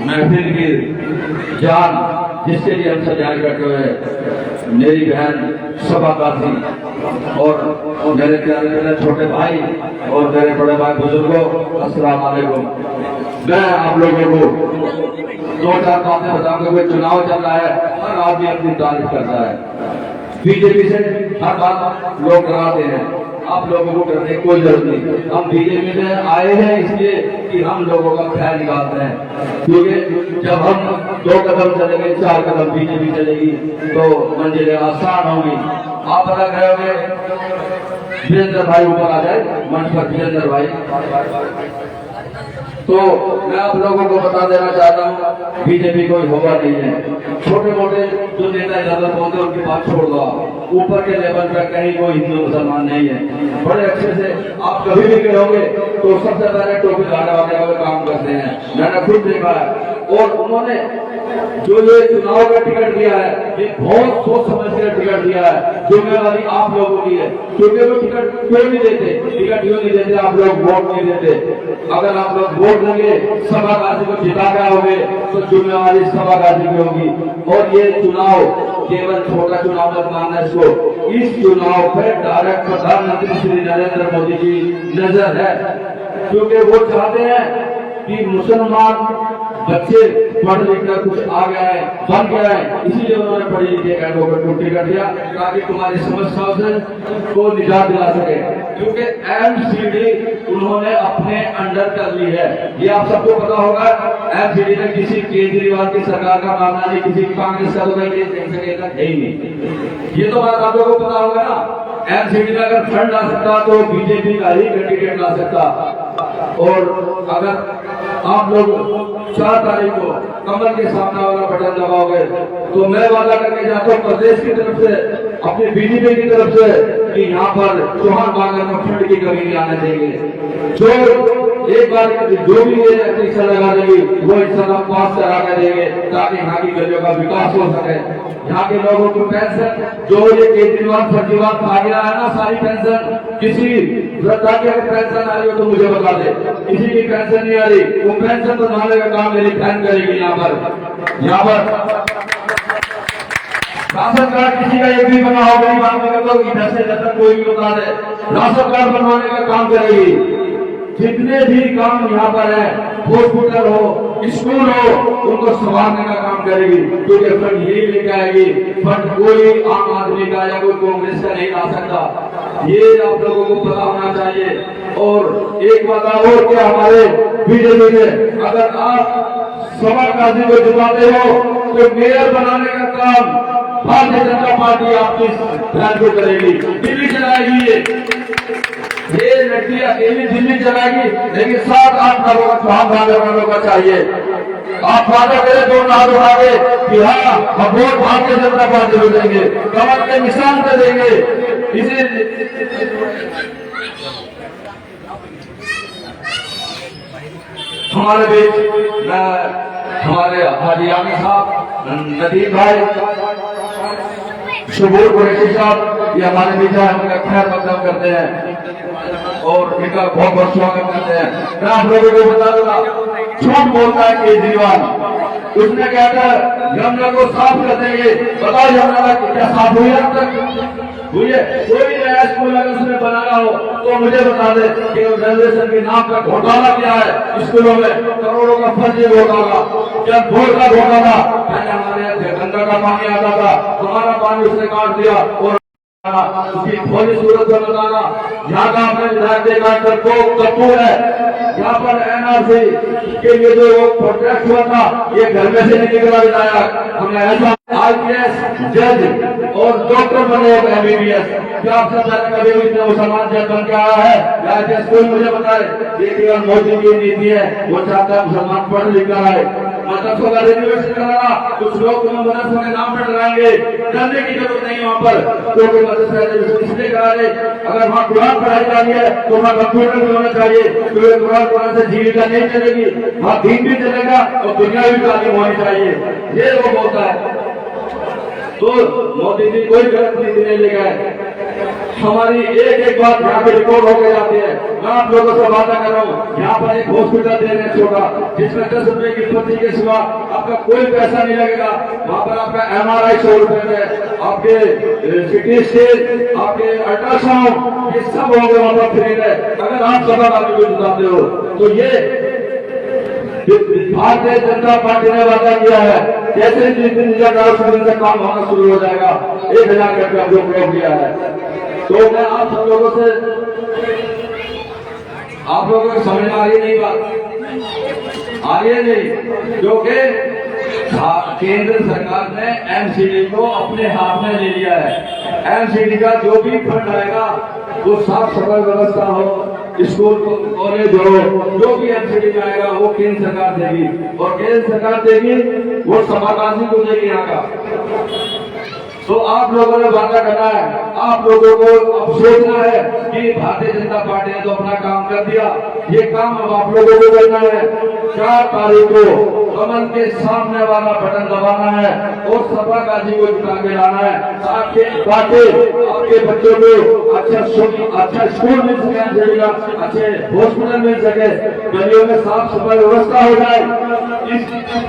महफिल की जान जिसके लिए हम सजाए करते हुए मेरी बहन सबा काजी और मेरे प्यारे मेरे छोटे भाई और मेरे बड़े भाई बुजुर्गों, अस्सलाम वालेकुम। मैं आप लोगों को 2-4 बातें बताऊंगा। कोई चुनाव चल रहा है, हर आदमी अपनी तारीफ करता है। बीजेपी से हर बात लोग डराते हैं, आप लोगों को डरने की कोई जरूरत नहीं। हम बीजेपी में आए हैं इसलिए कि हम लोगों का ख्याल निकालते हैं, क्योंकि जब हम 2 कदम चलेंगे, 4 कदम बीजेपी चलेगी तो मंजिलें आसान होंगी। आप पता करोगे वीरेंद्र भाई ऊपर आ जाए मंच पर, वीरेंद्र भाई। तो मैं आप लोगों को बता देना चाहता हूँ बीजेपी कोई होगा नहीं है। छोटे मोटे जो नेता इधर पहुंचे उनकी बात छोड़ दो, ऊपर के लेवल पर कहीं कोई हिंदू मुसलमान नहीं है। बड़े अच्छे से आप कभी भी कहोगे तो सबसे पहले टोपी लगाने वाले का काम करते हैं। मैंने खुद देखा है, और उन्होंने जो ये चुनाव का टिकट दिया है, ये बहुत सोच समझ कर टिकट दिया है। जिम्मेवारी आप लोगों की है, क्योंकि वो टिकट क्यों नहीं देते, टिकट क्यों नहीं देते, आप लोग वोट नहीं देते। अगर आप लोग वोट देंगे, सभा गाजी को जिता गए होंगे, तो जिम्मेवारी सभा गाजी की होगी। और ये चुनाव केवल छोटा चुनाव मत मानना इसको, इस चुनाव पर डायरेक्ट प्रधानमंत्री श्री नरेंद्र मोदी की नजर है, क्योंकि वो चाहते हैं कि मुसलमान बच्चे पढ़ लिख कर कुछ आ गए हैं, बन गए हैं, इसीलिए उन्होंने पढ़ी लिखी एडवोकेट को टिकट दिया ताकि तुम्हारी समस्याओं से को निजात दिला सके। क्योंकि एमसीडी उन्होंने अपने अंडर कर ली है, ये आप सबको पता होगा। एमसीडी में किसी केजरीवाल की सरकार का मामला नहीं, किसी कांग्रेस का तो कहीं है ही नहीं, ये तो बात आप लोगों को पता होगा ना। एमसीडी में अगर फंड आ सकता तो बीजेपी का ही कैंडिडेट ला सकता। और अगर आप लोग 4 तारीख को कमल के सामने वाला बटन दबाओगे तो मैं वादा करके जाता हूँ प्रदेश की तरफ से, अपने बीजेपी की तरफ से, कि यहाँ पर चौहान बागर में फंड की कमी नहीं आने देंगे। जो एक बार जो भी ये परीक्षा लगा देगी वो इंशाल्लाह पास करा कर देंगे, ताकि यहाँ की गलियों का विकास हो सके। यहाँ के लोगों को पेंशन, जो ये केजरीवाल फर्जीवाल खा गया है ना, सारी पेंशन, किसी वृद्धा की अगर पेंशन आ रही हो तो मुझे बता दे, किसी की पेंशन नहीं आ रही, वो पेंशन तो बनाने का काम मेरी बहन करेगी। यहाँ पर राशन कार्ड किसी का एक भी बना हो, गरीब आदमी का तो इधर से इधर तक कोई भी बता दे, राशन कार्ड बनवाने का काम करेगी। जितने भी काम यहाँ पर है, हॉस्पिटल हो, स्कूल हो, उनको संभालने का काम करेगी, क्योंकि फंड यही लेके आएगी। फंड कोई आम आदमी का या कोई कांग्रेस का नहीं ला सकता, ये आप लोगों को पता होना चाहिए। और एक बात और क्या, हमारे बीजेपी में अगर आप सभा गाजी को जिताते हो तो मेयर बनाने का काम भारतीय जनता पार्टी आपकी प्लान को करेगी, दिल्ली चलाएगी। ये लड़की अकेली दिल्ली चलाएगी, लेकिन 7-8 लोगों का चुनाव भागने वालों का चाहिए। आप वादा करें 2 नाथ उठाके कि हाँ हम वोट भारतीय जनता पार्टी को देंगे, कमल के निशान पे देंगे। इसी हमारे बीच हमारे हरियाणी साहब, नदीम भाई, शुभूर कुरैशी साहब, ये हमारे बीच है, उनका खैर मकदम करते हैं और इनका बहुत बहुत स्वागत करते हैं। मैं आप लोगों को बता दूंगा, झूठ बोलता है केजरीवाल, उसने कहा था यमुना को साफ कर देंगे, बताओ यमुना क्या साफ हुई अब तक? हुई है? कोई नया स्कूल अगर उसने बनाना हो तो मुझे बता दे कि रिजर्वेशन के नाम का घोटाला क्या है स्कूलों में, करोड़ों का फर्जी घोटाला, क्या बोर्ड का घोटाला, पहले हमारे गंगा का पानी आता था, हमारा पानी उसने काट दिया और उसकी भोली सूरत को बताना। यहाँ का अपने विधायक देखा कपूर है, यहाँ पर एनआरसी के लिए जो प्रोटेस्ट हुआ था, ये घर में से नहीं निकला विधायक, हमने ऐसा IPS जज और डॉक्टर बने MBBS, क्या आप सब कभी भी मुसलमान जज बन के आया है या IPS? कोई मुझे बताए। ये केवल मोदी की नीति है, वो चाहता है मुसलमान पढ़ लिख कर आए, मदरसों का रिजर्वेशन कराना, कुछ लोग मदरसों के नाम पर डराएंगे, डरने की जरूरत नहीं है। वहाँ पर क्योंकि मदरसा इसलिए करा रहे, अगर वहाँ कुरान पढ़ाई जा रही है तो वहाँ कंप्यूटर भी होना चाहिए, क्योंकि कुरान से जीविका नहीं चलेगी, वहाँ दीन भी चलेगा और दुनिया भी तालीम होनी चाहिए, ये वो बोलता है। तो मोदी जी कोई गलत नीति नहीं ले गए, हमारी एक बात यहाँ पे रिकॉर्ड होकर जाती है। मैं आप लोगों से वादा कर रहा हूँ, यहाँ पर एक हॉस्पिटल दे रहे छोटा, जिसमें 10 रुपए की पर्ची के सिवा आपका कोई पैसा नहीं लगेगा। वहाँ पर आपका MRI 100 रुपए में, आपके CT स्कैन, आपके अल्ट्रासाउंड, ये सब होंगे वहाँ पर फ्री है। अगर आप सभा गाजी को जिताते हो तो ये भारतीय जनता पार्टी ने वादा किया है, जैसे जिस दिन से काम होना शुरू हो जाएगा 1000 का जो प्रयोग किया है। तो मैं आप सब लोगों से, आप लोगों को समझ में आ रही नहीं बात, आ रही है नहीं, क्योंकि केंद्र सरकार ने MCD को अपने हाथ में ले लिया है। MCD का जो भी फंड आएगा वो साफ सफाई व्यवस्था हो, स्कूल कॉलेज हो, जो भी MCD में आएगा वो केंद्र सरकार देगी, और केंद्र सरकार देगी वो सभागाजी को देगी यहाँ का। तो आप लोगों ने वादा करना है, आप लोगों को अब सोचना है कि भारतीय जनता पार्टी ने तो अपना काम कर दिया, ये काम अब आप लोगों को करना है। 4 तारीख को कमल के सामने वाला बटन दबाना है और सपा गाजी को जिता के लाना है, ताकि आपके बच्चों को अच्छा स्कूल मिल सके, अच्छे हॉस्पिटल मिल सके, गलियों में साफ सफाई व्यवस्था हो जाए।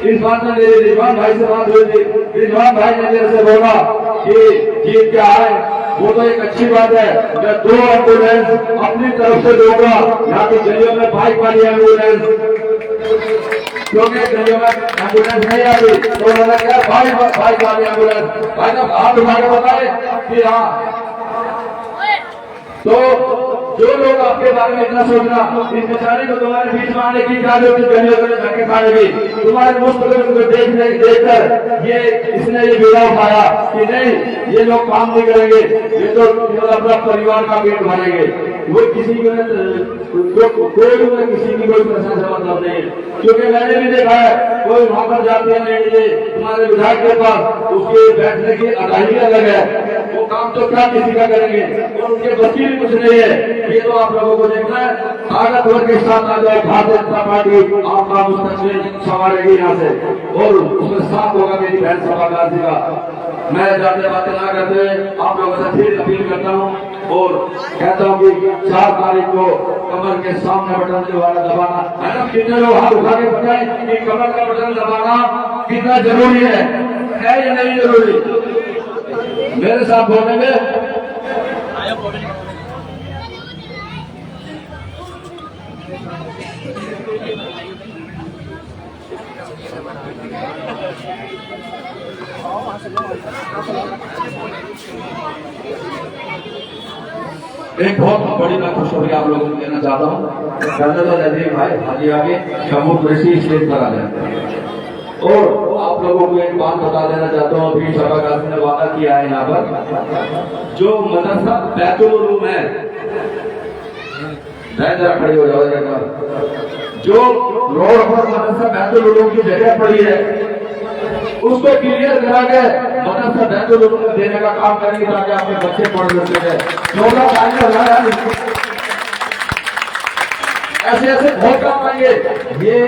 इस बात में मेरे रिजवान भाई से बात हुई थी, रिजवान भाई ने मेरे से बोला कि जीत क्या है, वो तो एक अच्छी बात है, मैं 2 एम्बुलेंस अपनी तरफ से दूंगा, यहाँ की गलियों में बाइक वाली एम्बुलेंस, क्योंकि गलियों में एम्बुलेंस नहीं आती, तो उन्होंने कहा बाइक वाली एम्बुलेंस। भाई साहब हाथ उठा के बताए कि हाँ, तो जो लोग आपके बारे में इतना सोचना, इस बेचारे को तुम्हारे बीच में आने की क्या जरूरत, गलियों में धक्के खाने की, तुम्हारे मुस्तकिल को देखकर ये इसने ये बीड़ा उठाया कि नहीं ये लोग काम नहीं करेंगे, ये तो अपना परिवार का पेट भरेंगे, वो किसी को किसी की कोई प्रशंसा से मतलब नहीं है। क्योंकि मैंने भी देखा है, कोई वहां पर जाते हैं लेने तुम्हारे विधायक के पास, उसके बैठने की अदायगी अलग है, वो काम तो क्या किसी का करेंगे और उनके बच्चे भी कुछ नहीं है। ये तो आप लोगों को देखना है, ताकतवर के साथ आ जाए भारतीय जनता पार्टी, आपका मुस्तकबिल संवारेगी यहाँ से, और उसमें साथ होगा मेरी बहन सपा गाजी का। मैं ज्यादा बातें ना करते हुए आप लोगों से फिर अपील करता हूँ और कहता हूँ कि 4 तारीख को कमल के सामने बटन दबाना है ना। कितने लोग हाथ उठा के बताएं कि कमल का बटन दबाना कितना जरूरी है या नहीं जरूरी, मेरे साथ बोलने में। एक बहुत बड़ी मैं खुशखबरी आप लोगों को देना चाहता हूँ। पहले तो नजदीक भाई हाजी आगे शमूद कुरैशी स्टेज पर आ जाए और आप लोगों को एक बात बता देना चाहता हूँ। अभी सपा गाजी ने वादा किया है यहाँ पर जो मदरसा बैतुल उलूम है, जरा खड़ी हो जाओ, जो रोड पर मदरसा बैतुल उलूम की जगह पड़ी है उसको क्लियर करा के मदरसा बैतुल उलूम को देने का काम करेंगे ताकि आपके बच्चे पढ़ सके। ऐसे ऐसे बहुत काम करेंगे, ये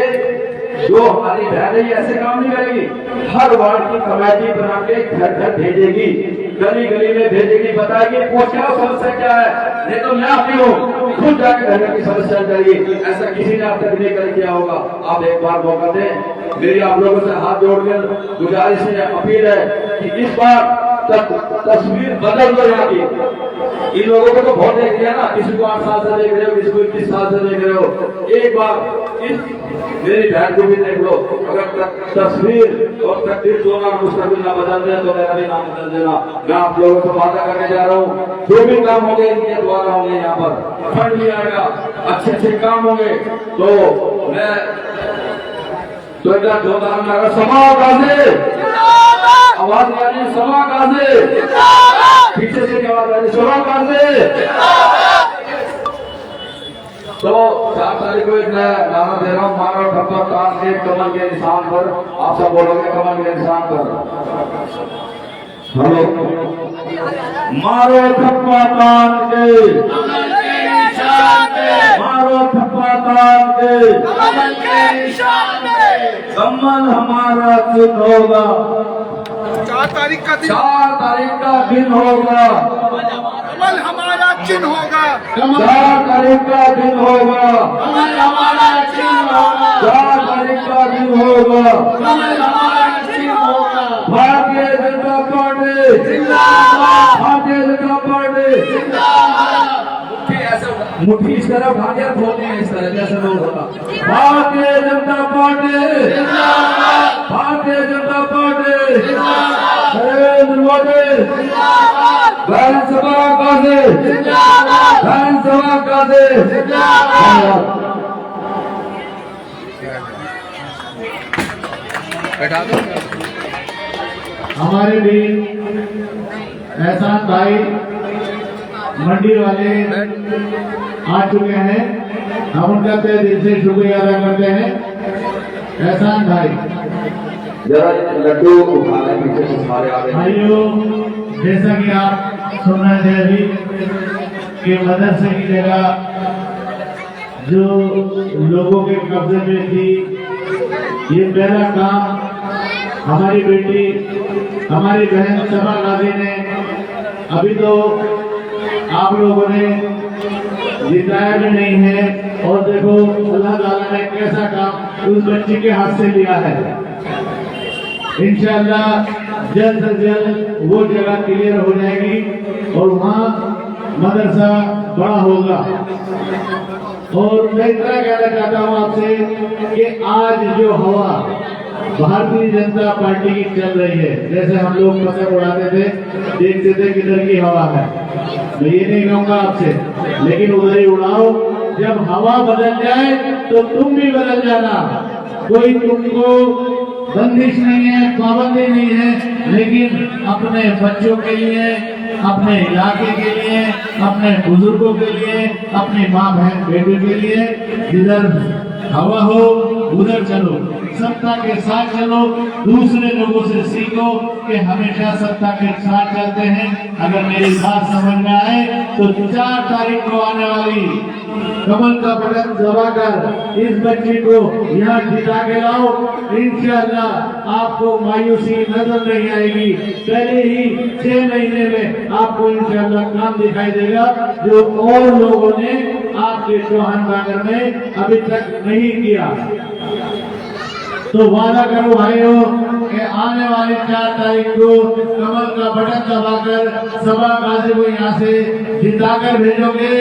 जो हमारी बहन है ऐसे काम नहीं करेगी, हर वार्ड की कमेटी बना के घर घर भेजेगी, गली गली में भेजेगी, बताएगी पूछना समस्या क्या है, नहीं तो मैं अपनी हूँ खुद जाके घर की समस्या करेगी। ऐसा किसी ने अब तक नहीं कर किया होगा। आप एक बार मौका दें, मेरी आप लोगों से हाथ जोड़कर गुजारिश है, अपील है कि इस बार तस्वीर बदल दो यहाँ की। इन लोगों को तो बहुत देख लिया ना, किसी को 8 साल से देख रहे हो, किसी को 21 साल से देख रहे हो, एक बार इस मेरी बहन को भी देख लो। अगर तस्वीर और तकदीर दोनों मुस्तकबिल ना बदल दे तो मेरा भी नाम बदल देना। मैं आप लोगों को वादा करके जा रहा हूँ, जो भी काम होंगे इनके द्वारा होंगे, यहाँ पर फंड भी आएगा, अच्छे अच्छे काम होंगे। तो मैं तो इधर जोरदार लगा समा गाजी, आवाज आ रही समा गाजी, पीछे से क्या आवाज आ रही समा गाजी। तो 4 तारीख को एक नया नारा दे रहा हूँ, मारो ठप्पा तान के कमल के निशान पर। आप सब बोलोगे कमल के निशान पर, हेलो, मारो ठप्पा तान के, मारो ठप्पा तान के, कमल हमारा दिन होगा, 4 तारीख का दिन, 4 तारीख का दिन होगा, कमल हमारा चिन्ह होगा, 4 तारीख का दिन होगा, कमल हमारा चिन्ह होगा, 4 तारीख का दिन होगा, कमल हमारा चिन्ह होगा। भारतीय जनता पार्टी जिंदाबाद, भारतीय जनता पार्टी जिंदाबाद। मुट्ठी इस तरह उठा के बोलते हैं, इस तरह जैसे लोग होगा। भारतीय जनता पार्टी जिंदाबाद, भारतीय जनता पार्टी जिंदाबाद, नरेंद्र मोदी जिंदाबाद, विधानसभा गाजी जिंदाबाद, विधानसभा गाजी जिंदाबाद। बैठा दो। हमारे भी एहसान भाई मंडी वाले आ चुके हैं, हम उनका तहे दिल से शुक्रिया अदा करते हैं। एहसान भाई जरा लड्डू उठाने पीछे से सारे आ गए। भाइयों, जैसा कि आप सुन रहे थे अभी कि मदरसे की जगह जो लोगों के कब्जे में थी, ये पहला काम हमारी बेटी, हमारी बहन सबा गाजी ने अभी तो आप लोगों ने जिताया भी नहीं है। और देखो अल्लाह ताला ने कैसा काम उस बच्ची के हाथ से लिया है। इंशाअल्लाह जल्द से जल्द वो जगह क्लियर हो जाएगी और वहाँ मदरसा बड़ा होगा। और मैं इतना कहना चाहता हूँ आपसे कि आज जो हवा भारतीय जनता पार्टी की चल रही है, जैसे हम लोग पतंग उड़ाते थे, देखते थे किधर की हवा है, मैं ये नहीं कहूँगा आपसे, लेकिन उधर ही उड़ाओ। जब हवा बदल जाए तो तुम भी बदल जाना। कोई तुमको बंदिश नहीं है, पाबंदी नहीं है, लेकिन अपने बच्चों के लिए, अपने इलाके के लिए, अपने बुजुर्गों के लिए, अपनी माँ बहन बेटे के लिए जिधर हवा हो उधर चलो, सत्ता के साथ चलो। दूसरे लोगों से सीखो कि हमेशा सत्ता के साथ चलते हैं। अगर मेरी बात समझ में आए तो 4 तारीख को आने वाली कमल का बटन दबाकर इस बच्ची को यहाँ जिता के लाओ। इंशाअल्लाह आपको मायूसी नजर नहीं आएगी। पहले ही 6 महीने में आपको इंशाअल्लाह काम दिखाई देगा जो और लोगों ने आपके चौहान बागर में अभी तक नहीं किया। तो वादा करो भाइयों कि आने वाली 4 तारीख को कमल का बटन दबाकर सबा गाजी को यहाँ से जिताकर भेजोगे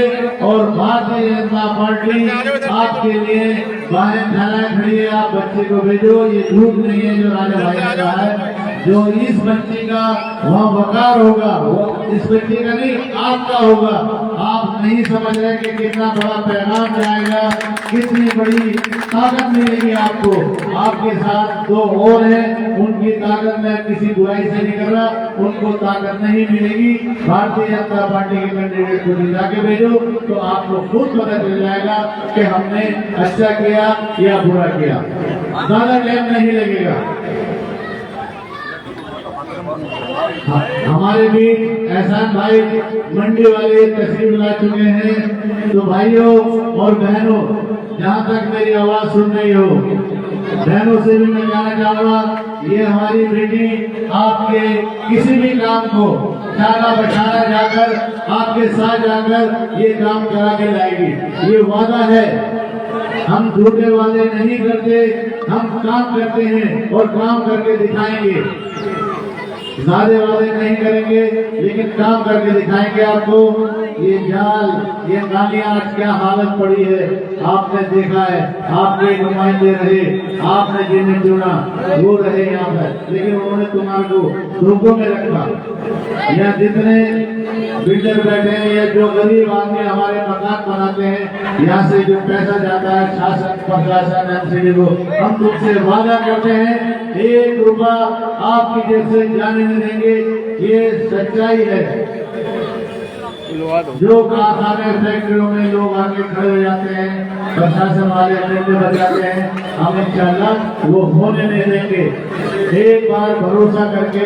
और भारतीय जनता पार्टी आपके लिए बाहें फैलाए खड़ी है। आप बच्चे को भेजो, ये झूठ नहीं है जो राजा भाई ने कहा है। जो इस बच्चे का वहाँ वकार होगा वो इस बच्चे का नहीं आपका होगा। आप नहीं समझ रहे कि कितना बड़ा पैगाम जाएगा, कितनी बड़ी ताकत मिलेगी आपको। आपके साथ 2 और हैं, उनकी ताकत मैं किसी बुराई से नहीं कर रहा, उनको ताकत नहीं मिलेगी। भारतीय जनता पार्टी के कैंडिडेट को जिता के भेजो तो आपको खुद पता चल जाएगा कि हमने अच्छा किया या बुरा किया। ज्यादा टाइम नहीं लगेगा। हमारे भी एहसान भाई मंडी वाले तस्वीर ला चुके हैं। तो भाइयों और बहनों, जहाँ तक मेरी आवाज सुन रही हो, बहनों से भी मैं कहना चाहूंगा, ये हमारी बेटी आपके किसी भी काम को ठाना बैठाना जाकर आपके साथ जाकर ये काम करा के लाएगी। ये वादा है, हम झूठे वादे नहीं करते, हम काम करते हैं और काम करके दिखाएंगे। ज्यादा वादे नहीं करेंगे लेकिन काम करके दिखाएंगे आपको। ये जाल, ये नालियां आज क्या हालत पड़ी है आपने देखा है। आपके नुमाइंदे रहे, आपने जिन्हें चुना वो रहे यहाँ पर, लेकिन उन्होंने तुम्हारे को धोखों में रखा। यहाँ जितने बिल्डर बैठे हैं या जो गरीब आदमी हमारे मकान बनाते हैं, यहाँ से जो पैसा जाता है शासन प्रशासन एमसीडी को, हम तुमसे वादा करते हैं 1 रुपया आपकी जेब से जाने नहीं देंगे। ये सच्चाई है। जो कारखाने फैक्ट्रियों में लोग आके खड़े हो जाते हैं, प्रशासन वाले डंडे बजाते हैं, हम इंशाअल्लाह वो होने नहीं देंगे। एक बार भरोसा करके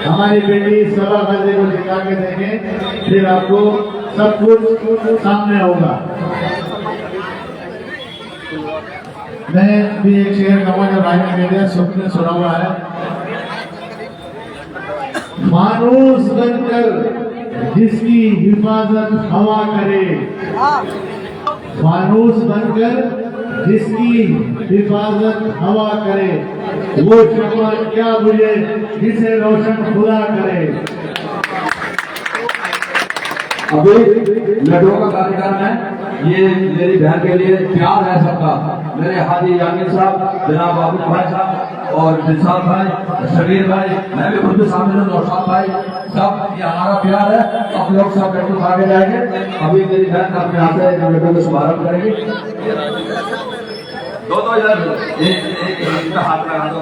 हमारी बेटी सबा गाजी को जिता के देंगे, फिर आपको सब कुछ सामने होगा। मैं भी एक शेर कहूँगा जो भाई ने मेरे सुपने सुना हुआ है। फानूस बनकर जिसकी हिफाजत हवा करे, फानूस बनकर जिसकी हिफाजत हवा करे, वो शक्ल क्या बुझे जिसे रोशन खुदा करे। अभी लड्डू का कार्यक्रम है, ये मेरी बहन के लिए प्यार है सबका। मेरे हाजी यामिन साहब, जनाब आबिद भाई साहब और दिलशाद भाई, शबीर भाई, मैं भी खुद भी शामिल हूँ, नौशाद भाई, सब ये हमारा प्यार है। आप लोग सब लड्डू खा के जाएंगे। अभी मेरी बहन अपने हाथ से लड्डू का शुभारंभ करेगी। 2 यार एक हाथ लगा दो,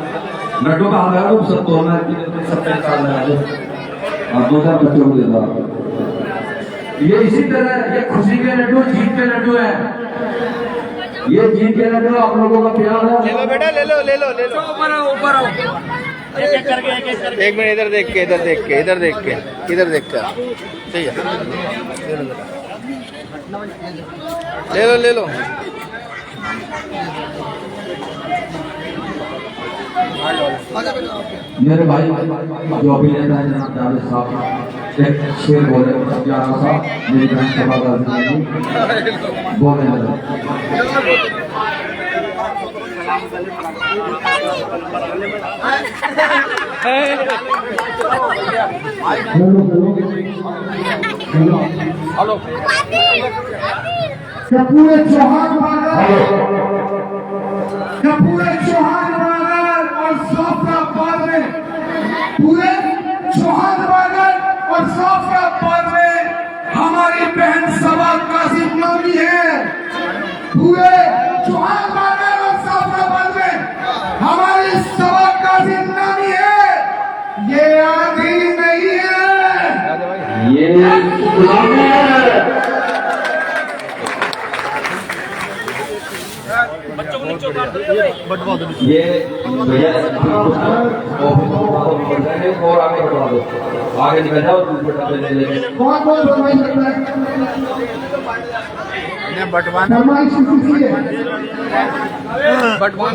लड्डू का हाथ लगा दो, सब तोड़ना सबका हिसाब लगा दो और 2 बच्चों को दे दो। ये इसी तरह ये खुशी के लड्डू, जीत के लड्डू है। ये जीत के लड्डू आप लोगों का प्यार है। ले लो बेटा, ले लो, ले लो, ले लो। ऊपर आओ, ऊपर आओ। एक मिनट इधर देख के इधर देख के इधर देख के इधर देख कर सही है ले लो मेरे भाई जो अभी लेता है जनाब जावेद साहब एक शेर बोले प्यारा सा मेरी बहन सभा का बोलने लगा क्या पूरे चौहान बागर और जाफराबाद में पूरे चौहान बागर और जाफराबाद में हमारी बहन सभा कासिम नामी है। पूरे चौहान बागर और जाफराबाद में हमारी सभा कासिम नामी है। ये आधी नहीं है, ये गुलामी है। ये भैया और आगे बढ़वा दो आगे निकल जाओ कौन फरमाइश करता है? फरमाइश किसी है? बटवान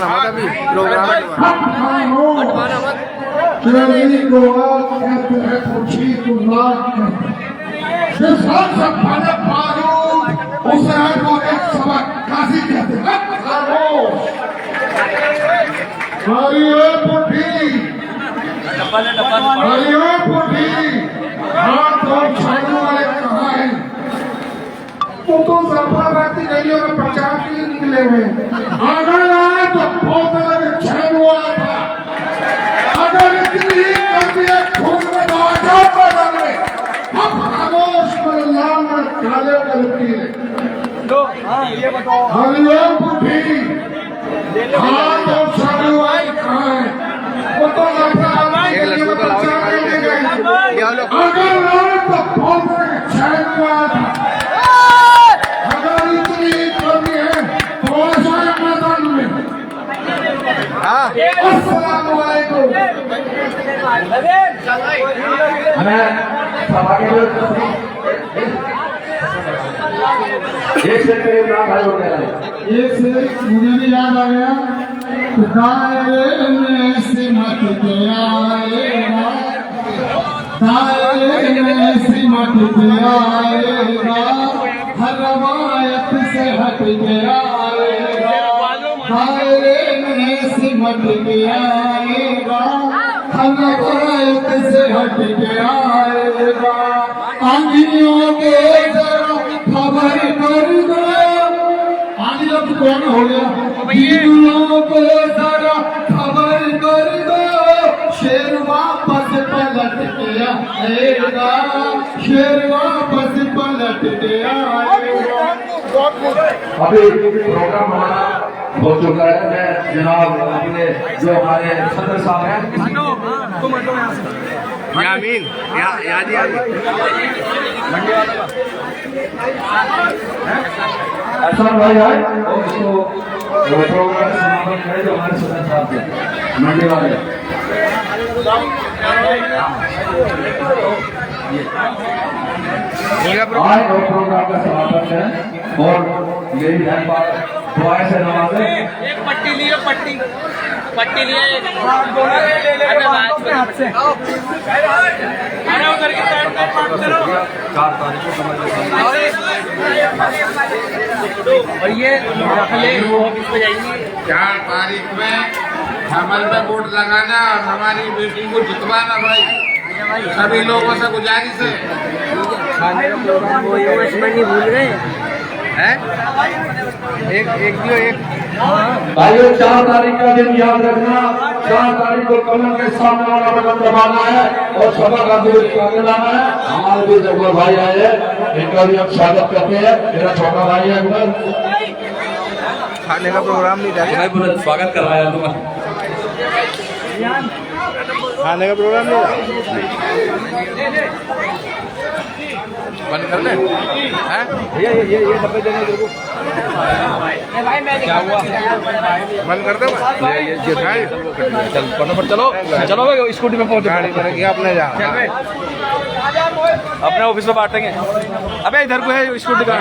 हमारा भी प्रोग्राम तो जफराबादी गलियों में प्रचार के लिए निकले हुए अगर आए तो बहुत अलग चैन हुआ था। अगर इतनी खून में दौड़ पैदा में हम खामोश पर लाल और काले गलती हरिओम बुद्धि हाथ और छाड़ुआई कहाँ है? वो तो जफराबादी गलियों में प्रचार करने गए। अगर आए तो बहुत अलग चैन हुआ था। एक से मुझे भी याद आ गया दायरे में सिमट गया दायरे में सिमट गया हर रवायत से हट गया दायरे में सिमट गया हर रवायत से हट गया आंधियों के जरा खबर कर दो आंधी लफ्ज कौन हो गया बीजुओं को जरा खबर कर दो शेर वापस पलट के आएगा शेर वापस पलट के आएगा। अभी प्रोग्राम हमारा हो चुका है। मैं जनाब अपने जो हमारे सदर साहब हैं यामीन याद ऐसा भाई है और इसको प्रोग्राम समापन करें जो हमारे सदर साहब हैं मंडी वाले आज और प्रोग्राम का समापन करें और मेरी बहन बात दुआएं से नवाजें। एक पट्टी लिए पट्टी लिए एक हाथ से उधर की साइड में 4 तारीख को और ये रख ले ऑफिस पे जाएंगे 4 तारीख में हमल में वोट लगाना और हमारी बेटी को जितवाना भाई। सभी लोगों से गुजारिश है। भूल गए भाइयों 4 तारीख का दिन याद रखना। 4 तारीख को कमल के सामने वाला बटन दबाना है और सभा का दूर आगे लाना है। हमारे भी जगह भाई आए हैं इनका भी हम स्वागत करते हैं। मेरा छोटा भाई है उधर खाने का प्रोग्राम नहीं था स्वागत करवाया तुम्हारा खाने का प्रोग्राम नहीं था? बंद कर दे हैं? ये डब्बे देने तेरे को क्या हुआ? बंद कर दे चल फटाफट चलो चलो भाई स्कूटी में पहुंचे गाड़ी करेंगे अपने जा अपने ऑफिस में बांटेंगे। अबे इधर को है स्कूटी का